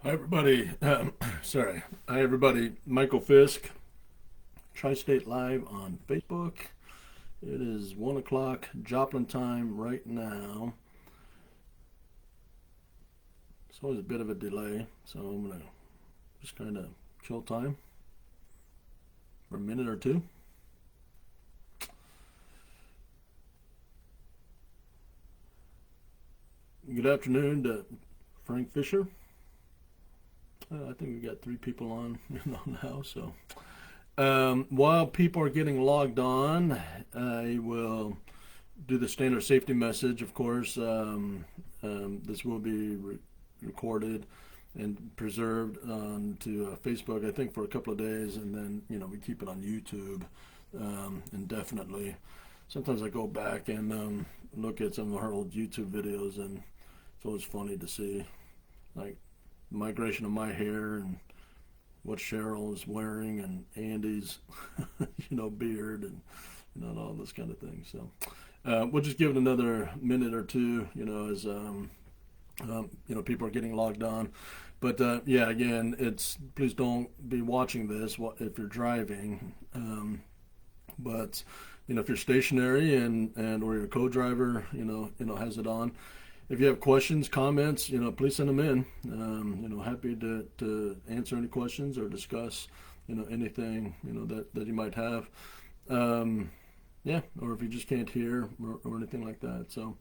Hi, everybody. Sorry. Hi, everybody. Michael Fisk, Tri-State Live on Facebook. It is 1 o'clock Joplin time right now. It's always a bit of a delay, so I'm going to just kind of kill time for a minute or two. Good afternoon to Frank Fisher. I think we've got three people on now, so while people are getting logged on, I will do the standard safety message. Of course, this will be recorded and preserved onto Facebook, I think, for a couple of days, and then we keep it on YouTube indefinitely. Sometimes I go back and look at some of our old YouTube videos, and it's always funny to see, like, migration of my hair and what Cheryl is wearing and Andy's beard and all this kind of thing. So we'll just give it another minute or two, as people are getting logged on. But yeah, again, please don't be watching this if you're driving. But if you're stationary and or your co-driver has it on. If you have questions, comments, please send them in. Happy to answer any questions or discuss, anything, that you might have. Yeah, or if you just can't hear or anything like that. So,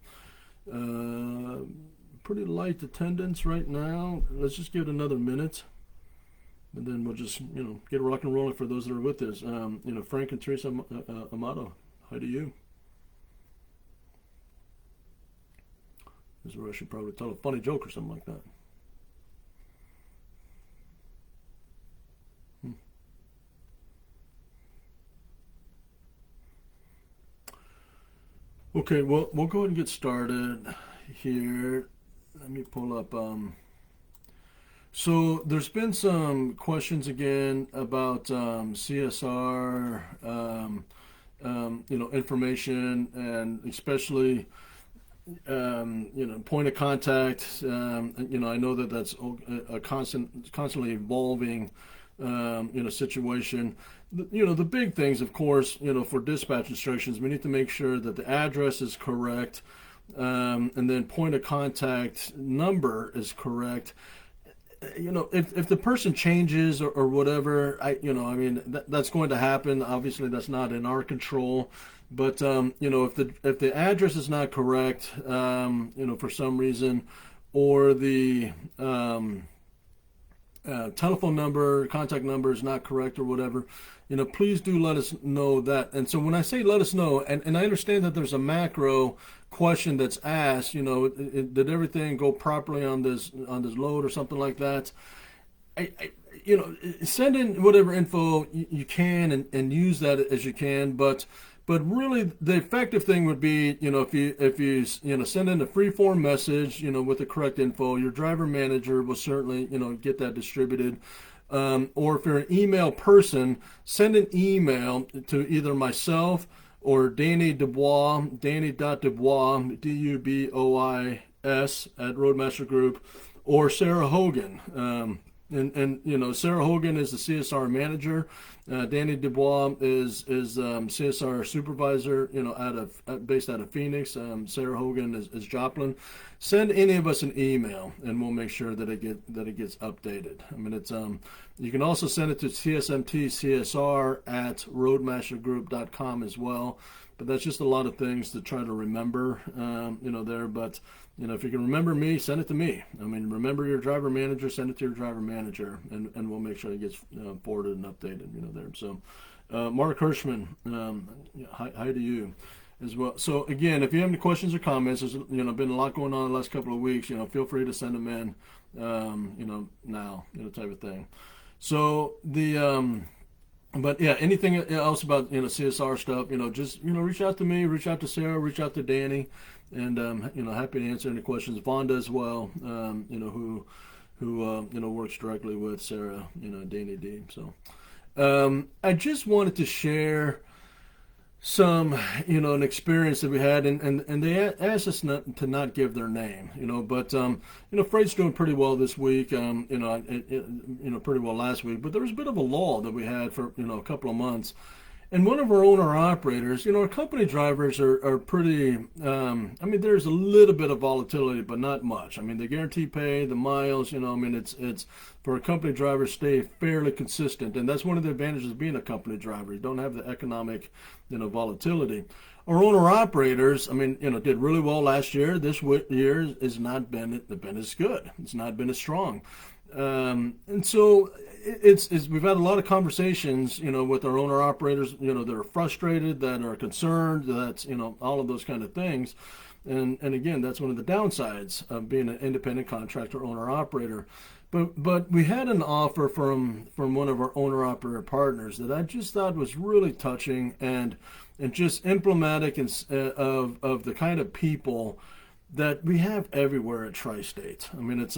pretty light attendance right now. Let's just give it another minute, and then we'll just, get rock and rolling for those that are with us. Frank and Teresa Amato, hi to you. This is where I should probably tell a funny joke or something like that. Okay, well, we'll go ahead and get started here. Let me pull up. So there's been some questions again about CSR, information, and especially point of contact. I know that that's a constantly evolving, situation. The big things, of course, for dispatch instructions, we need to make sure that the address is correct, and then point of contact number is correct. If the person changes or whatever, that's going to happen. Obviously, that's not in our control. But if the address is not correct, for some reason, or the telephone number, contact number is not correct or whatever, please do let us know that. And so when I say let us know, and I understand that there's a macro question that's asked, did everything go properly on this load or something like that? Send in whatever info you can and use that as you can, but really the effective thing would be, if you send in a free form message, with the correct info, your driver manager will certainly, get that distributed. Or if you're an email person, send an email to either myself or Danny Dubois, Danny.Dubois, Dubois at Roadmaster Group, or Sarah Hogan. And Sarah Hogan is the CSR manager. Danny Dubois is CSR supervisor. Based out of Phoenix. Sarah Hogan is Joplin. Send any of us an email, and we'll make sure that it gets updated. It's you can also send it to csmtcsr at roadmastergroup.com as well. But that's just a lot of things to try to remember, there. But, if you can remember me, send it to me. Remember your driver manager, send it to your driver manager, and we'll make sure it gets forwarded and updated, there. So, Mark Hirschman, hi to you as well. So, again, if you have any questions or comments, there's, been a lot going on the last couple of weeks, feel free to send them in, now, type of thing. So, but yeah, anything else about CSR stuff, just reach out to me, reach out to Sarah, reach out to Danny, and happy to answer any questions. Vonda as well, who works directly with Sarah, Danny D. So I just wanted to share some, an experience that we had, and they asked us not to not give their name, but freight's doing pretty well this week, pretty well last week, but there was a bit of a lull that we had for a couple of months. And one of our owner operators, our company drivers are pretty, there's a little bit of volatility, but not much. I mean, the guarantee pay, the miles, it's for a company driver stay fairly consistent. And that's one of the advantages of being a company driver. You don't have the economic, volatility. Our owner operators, did really well last year. This year has not been as good. It's not been as strong. And so it's we've had a lot of conversations, with our owner operators, that are frustrated, that are concerned, that's, all of those kind of things. And again, that's one of the downsides of being an independent contractor owner operator. But we had an offer from one of our owner operator partners that I just thought was really touching and just emblematic of the kind of people that we have everywhere at Tri-State. It's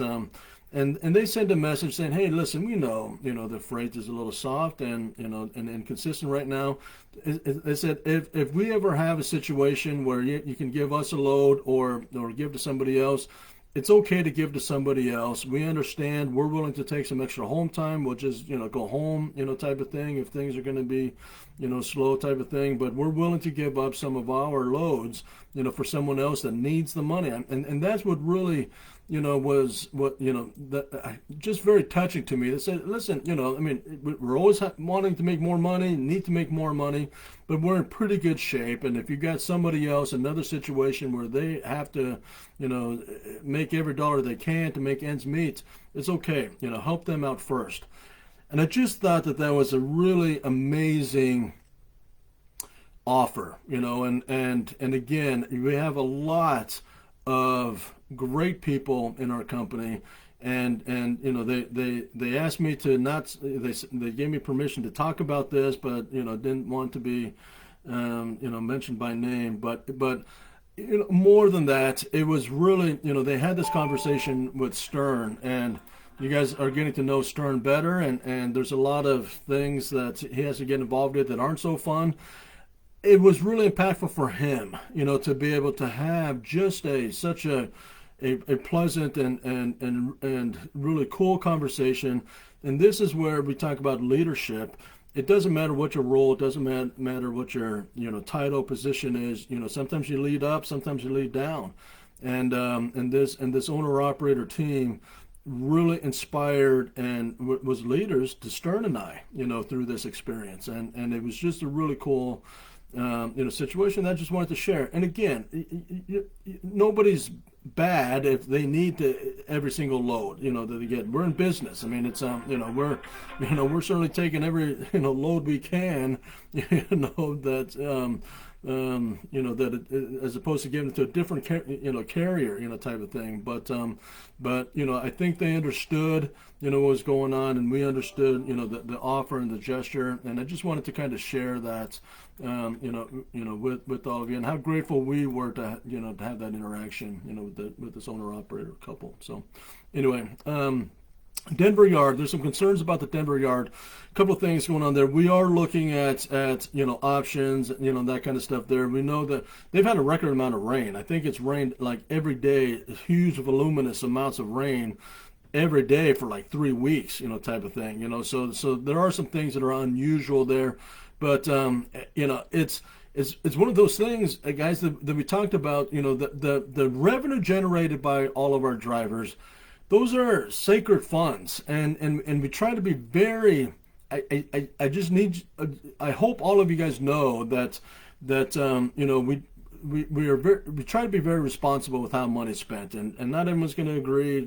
and they sent a message saying, "Hey, listen, we know, the freight is a little soft and and inconsistent right now." They said, if we ever have a situation where you can give us a load or give to somebody else, it's okay to give to somebody else. We understand. We're willing to take some extra home time. We'll just go home, type of thing if things are going to be, slow type of thing. But we're willing to give up some of our loads, for someone else that needs the money. And that's what really, was what, just very touching to me. They said, listen, we're always wanting to make more money, need to make more money, but we're in pretty good shape. And if you got somebody else, another situation where they have to, make every dollar they can to make ends meet, it's okay. Help them out first. And I just thought that was a really amazing offer, and again, we have a lot of great people in our company, and they asked me to not, they gave me permission to talk about this, but didn't want to be mentioned by name, but more than that, it was really, they had this conversation with Stern, and you guys are getting to know Stern better, and there's a lot of things that he has to get involved with that aren't so fun. It was really impactful for him, to be able to have just such a pleasant and really cool conversation. And this is where we talk about leadership. It doesn't matter what your role, it doesn't matter what your title, position is. Sometimes you lead up, sometimes you lead down, and this owner operator team really inspired and was leaders to Stern and I, through this experience, and it was just a really cool situation that I just wanted to share. And again, nobody's bad if they need to every single load that they get. We're in business. It's we're certainly taking every load we can, that that it, as opposed to giving it to a different carrier type of thing. But I think they understood what was going on, and we understood the offer and the gesture, and I just wanted to kind of share that with all of you, and how grateful we were to to have that interaction with this owner operator couple. So anyway, Denver yard, there's some concerns about the Denver yard. A couple of things going on there. We are looking at options, that kind of stuff there. We know that they've had a record amount of rain. I think it's rained like every day, huge voluminous amounts of rain every day for like 3 weeks, type of thing. So there are some things that are unusual there, but it's one of those things, guys, that we talked about. The revenue generated by all of our drivers, those are sacred funds, and we try to be very. I just need. I hope all of you guys know that we try to be very responsible with how money's spent, and not everyone's going to agree.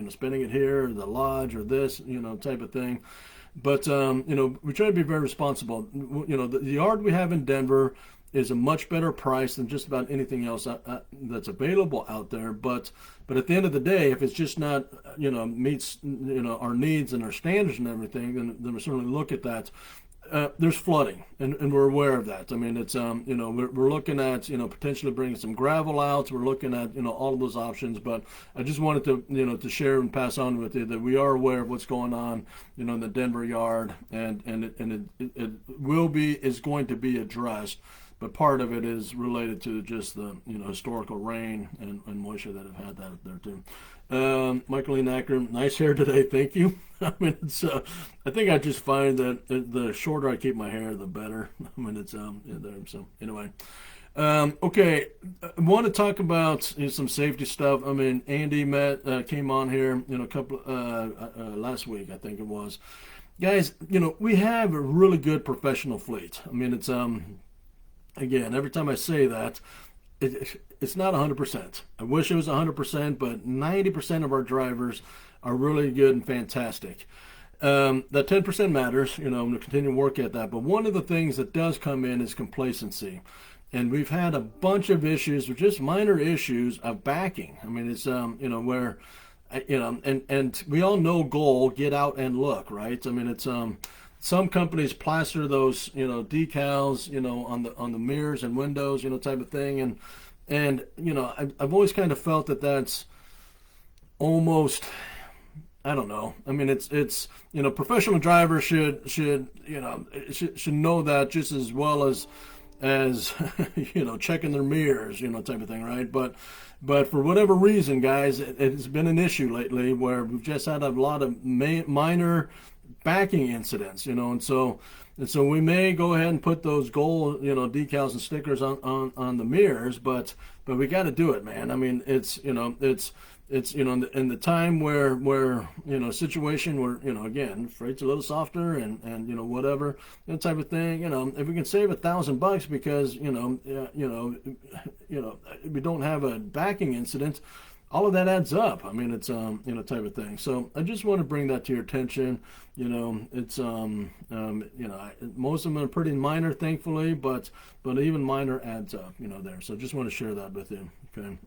Spending it here, or the lodge, or this, type of thing. But we try to be very responsible. The yard we have in Denver is a much better price than just about anything else that's available out there. But at the end of the day, if it's just not meets our needs and our standards and everything, then we certainly look at that. there's flooding, and we're aware of that. I mean, it's we're looking at potentially bringing some gravel out. We're looking at all of those options. But I just wanted to to share and pass on with you that we are aware of what's going on in the Denver yard, and is going to be addressed. But part of it is related to just the historical rain and moisture that have had that up there too. Michael Acker, nice hair today, thank you. I mean, it's I think I just find that the shorter I keep my hair, the better. I mean, it's there. So anyway, okay, I want to talk about some safety stuff. I mean, Andy came on here, a couple last week, I think it was. Guys, we have a really good professional fleet. I mean, it's again, every time I say that, it's not 100%. I wish it was 100%, but 90% of our drivers are really good and fantastic. That 10% matters, I'm going to continue to work at that. But one of the things that does come in is complacency. And we've had a bunch of issues, or just minor issues of backing. I mean, it's, where, and we all know goal, get out and look, right? I mean, it's, some companies plaster those, decals, on the mirrors and windows, type of thing, and I've always kind of felt that that's almost, I don't know. I mean, it's professional drivers should know that just as well as checking their mirrors, type of thing, right? But for whatever reason, guys, it's been an issue lately where we've just had a lot of minor backing incidents, and so we may go ahead and put those gold, decals and stickers on the mirrors, but we got to do it, man. I mean, it's in the time where situation where again, freight's a little softer and whatever, type of thing. If we can save $1,000 because we don't have a backing incident, all of that adds up. I mean, it's type of thing. So I just want to bring that to your attention. It's most of them are pretty minor, thankfully, but even minor adds up. There. So just want to share that with you. Okay.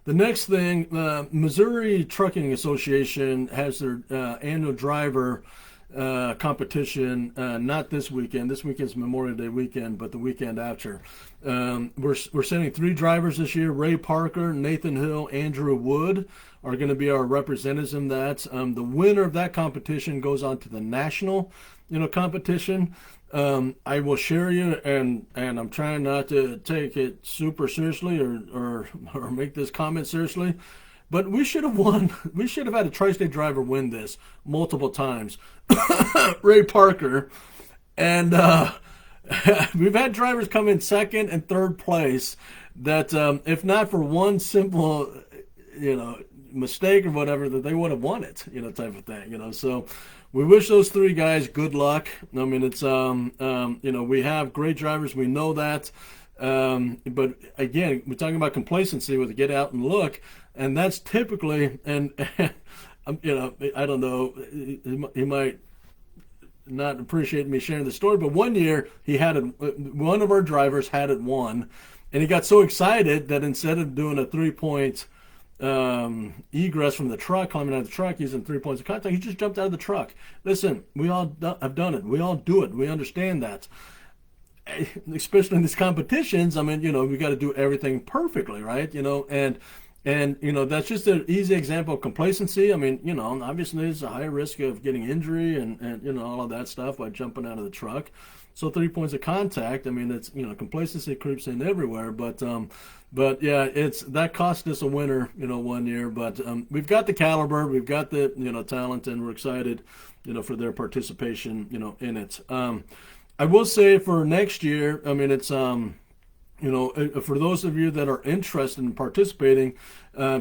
The next thing, Missouri Trucking Association has their annual driver competition, not this weekend. This weekend's Memorial Day weekend, but the weekend after. We're sending 3 drivers this year. Ray Parker, Nathan Hill, Andrew Wood are going to be our representatives in that. The winner of that competition goes on to the national, competition. I will share you, and I'm trying not to take it super seriously or make this comment seriously. But we should have won. We should have had a Tri-State driver win this multiple times. Ray Parker. And we've had drivers come in second and third place that if not for one simple, mistake or whatever, that they would have won it, type of thing, So we wish those 3 guys good luck. I mean, it's, we have great drivers. We know that. But again, we're talking about complacency with the get out and look. And that's typically, and I don't know, he might not appreciate me sharing the story, but one year he had it, one of our drivers had it won, and he got so excited that instead of doing a 3-point egress from the truck, climbing out of the truck, using 3 points of contact, he just jumped out of the truck. Listen, we all have done it. We all do it. We understand that. Especially in these competitions, I mean, we got to do everything perfectly, right? And that's just an easy example of complacency. I mean, obviously there's a high risk of getting injury and all of that stuff by jumping out of the truck. So 3 points of contact, I mean, it's, complacency creeps in everywhere, but yeah, that cost us a winner, one year, but we've got the caliber, we've got the, talent, and we're excited, for their participation, in it. I will say for next year, I mean, it's, for those of you that are interested in participating,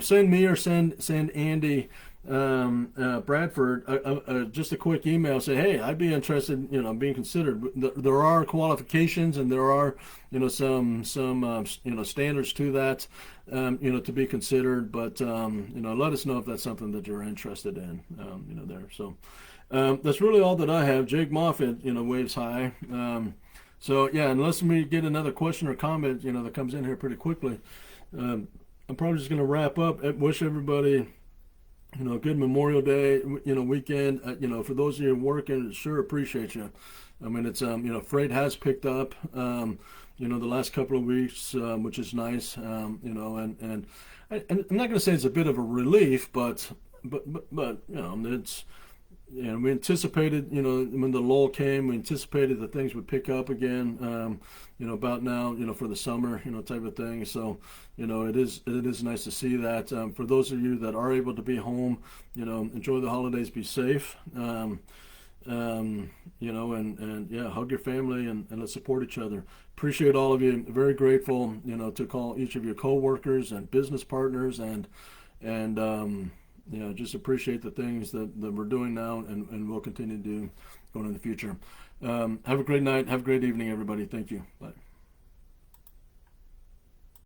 send me or send Andy Bradford just a quick email. Say, hey, I'd be interested, being considered. There are qualifications and there are, some standards to that, to be considered. But let us know if that's something that you're interested in, there. So that's really all that I have. Jake Moffitt, waves high. So yeah, unless we get another question or comment, that comes in here pretty quickly, I'm probably just going to wrap up. I wish everybody Good Memorial Day, weekend. For those of you working, sure appreciate you. I mean, it's freight has picked up. The last couple of weeks, which is nice. And I'm not going to say it's a bit of a relief, but it's. We anticipated, when the lull came, we anticipated that things would pick up again, about now, for the summer, type of thing. So, it is nice to see that. For those of you that are able to be home, enjoy the holidays, be safe, and yeah, hug your family and let's support each other. Appreciate all of you. Very grateful, to call each of your coworkers and business partners and just appreciate the things that we're doing now and we'll continue to do going in the future. Have a great night. Have a great evening, everybody. Thank you. Bye.